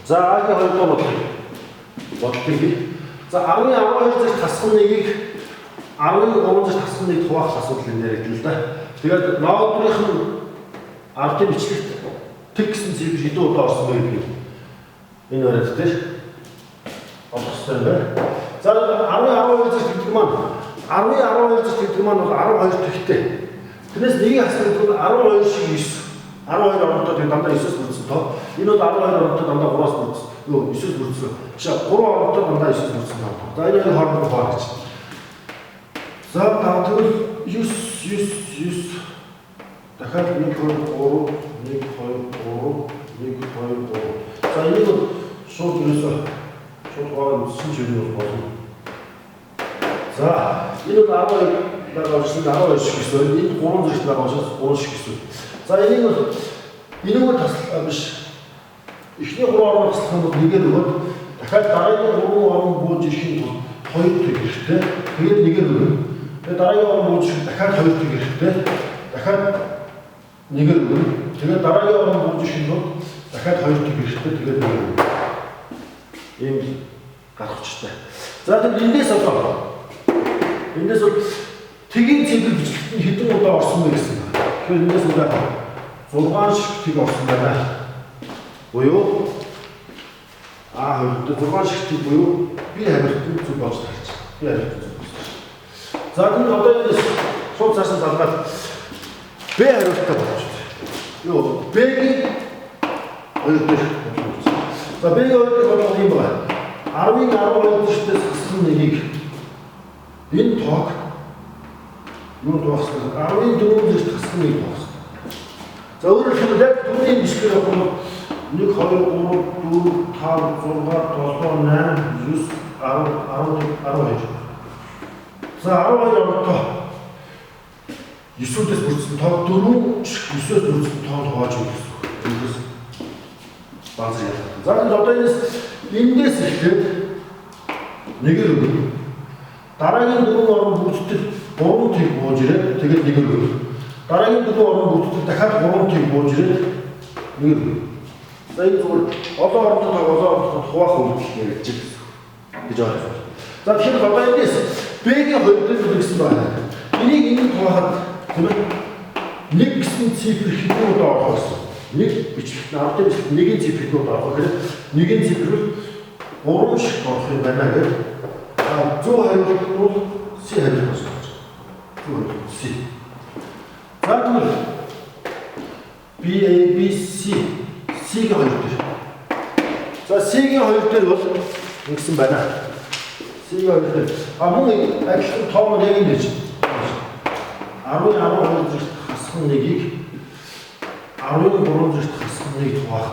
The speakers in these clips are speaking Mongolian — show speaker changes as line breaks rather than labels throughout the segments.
За А-гийн 2 дугаар бодлыг. За 10-12 зэрэг тасгал нэгийг 13 зэрэг тасгал нэг хуваах асуудал энэ яригдана л да. Тэгээд ноодных нь ардын бичлэгт тэг гэсэн цифр хэдэн удаа орсон бэ гэдэг энэ баримт дээр олох хэрэгтэй байна. За 10-12 зэрэг гэдэг маань 10-12 зэрэг гэдэг маань бол 12 тэгтэй. Тэрнээс нэгийг хасах гэдэг нь 12 шиг 9. 12 оронтой тэгээд дандаа 9-с бүрдсэн тоо. Энэ бол 12 оронтой дандаа 3-аас бүрдсэн. Юу 9-с бүрдсэн. Биш 3 оронтой дандаа 9-с бүрдсэн тоо. За энэ хоёр хоорондоо хувааж. За тэгвэл 9 дахиад 1 2 3 1 2 3 1 2 3. За энийг шууд юусаа шууд хаваа үссэн ч юм уу болно. За энэ бол 12 байгуулсан 12 шиг гэсэн. Энэ 3 зэрэг байгуулсан 3 шиг гэсэн. За энийг бол таслах биш. Эхний 3 орон таслах нь нэгээр өгөөд дахиад дараагийн 3 орон бууж ирэхин тулд 2 тэг хэрэгтэй. Тэгээд нэгээр өгнө. Тэгээд дараагийн орон бууж дахиад 2 тэг хэрэгтэй. Дахиад нэгээр өгнө. Тэгээд дараагийн орон бууж ирэхин тулд дахиад 2 тэг хэрэгтэй. Тэгээд нэгээр өгнө. Ийм гарах учиртай. За тэгээд эндээс бол тэгийн цэвэр бичлэгт нь хэдэн удаа орсон бэ гэсэн. Тэгэхээр эндээс удаа 6 шиг тэг орсон байна. Буюу хоёрт 6 шиг тэг буюу би хамиртанд зүг болж тарч. Би хамиртанд зүг болж тарч. За энэ одоо эндээс шууд цаашаа залгаад Б хариултаа болж байна. Юу Б-ийн 2 дээр болж байна. За Б-ийн 2 дээр болох юм байна. 10-ийн 12 дэшдээс хассан нэгийг энэ тоог юу тоогсон 10-ийн 4 дэшд хассан нэг тоогсон. За өөрөөр хэлбэл яг түрүүний бичлэг явах нь 1 2 3 4 5 6 7 8 9 10 11 12 За 12 оронтой 9-өөс бүрдсэн тоог 4-9-өөс бүрдсэн тоог хувааж өгөх гэсэн. Бааз яа. За одоо эндээс эхлээд нэгээр өгнө. Дараагийн 4 орон бүрдэлт 3 тэг бууж ирээд тэгээд нэгээр өгнө. Дараагийн 4 орон бүрдэлт дахиад 3 тэг бууж ирээд нэгээр өгнө. За энэ зүгээр олон оронтой хуваах үйлдэл ярьж байгаа гэж ойлгож байна. За тэгэхээр одоо эндээс Б-ийн 2 дээр үлдсэн байна. Энийг энэ хуваахад тийм ээ нэг гэсэн цифр хэдэн удаа орох гэсэн. Нэг бичлэгт нь ардын бичлэгт нэгийн цифр хэдэн удаа орох гэхээр нэгийн цифр 3 шиг орох юм байна гэдэг. 100 хариулт нь бол С хариулт болж байна. С. За тэгвэл B A B C C-ийн 2 дээр. За C-ийн 2 дээр бол ингэсэн байна. C-ийн 2 дээр. Мөн адилхан тоомор яг ингэж 10-12 зэрэг хасах нэгийг 10-3 зэрэг хасах нэгийг хуваах.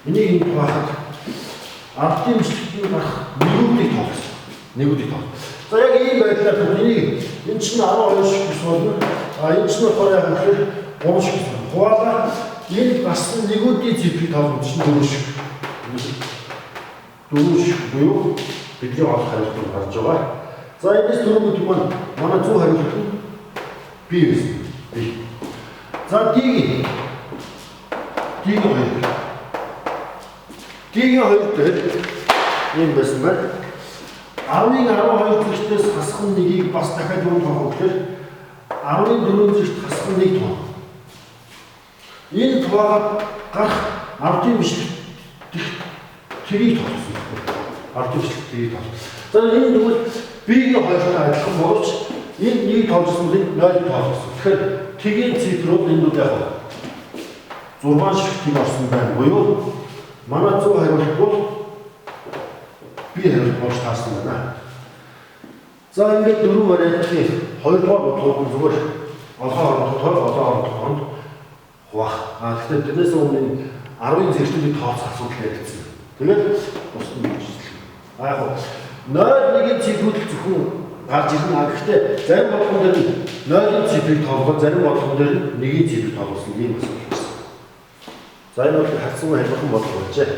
Энийг энэ хуваахад ардын бичлэгт гарах нэгүүдийг тоогсон. Нэгүүдийг тоог. За яг ийм байдлаар энийг энэ чинь 12 шиг гэсэн болно. Энэ чинь болохоор яг үнэхээр 3 шиг байна. Хуваалаа энэ гарсан нэгүүдийн цифрийг тоогсон чинь 4 шиг. 4 шиг буюу бидний олох хариулт гарч байгаа. За энэс 4 гэдэг маань манай 100 хариулт нь B гэсэн. B. За D-ийн 2. D-ийн 2 дээр ийм байсан байна. 10-ийн 12 зэрэгтээс хасах нэгийг бас дахиад юу тоох вэ гэхээр 10-ийн 4 зэрэгт хасах нэг тоох. Энэ тоогод гарах ардын бичлэгт тэрийг тоолсон. Ардын бичлэгт тэрийг тоолсон. За энэ тэгвэл B-ийн 2-тай адилхан боловч энэ нэг тоолсон нь 0 тоолсон. Тэгэхээр тэгийн цифр бол энэ нь яг 6 шиг тэг орсон байна. Буюу манай 100 хариулт бол B хариулт болж таарсан байна. За ингээд 4 вариантын 2 дугаар бодлого зүгээр олон оронтой хонд хуваах. Гэхдээ тэрнээс өмнө 10-ын зэрэгтүүдийг тооцох асуудал яригдсан. Тэгээд бусдын үйлчлэл. Яг 0-1-ийн цифрүүд зөвхөн гарч ирнэ. Гэхдээ зарим бодлогон дээр 0-ийн цифрийг тоолгоо, зарим бодлогон дээр 1-ийн цифрийг тоолсон юм байна. За энэ бол хатсан хайрхан бодлого байжээ.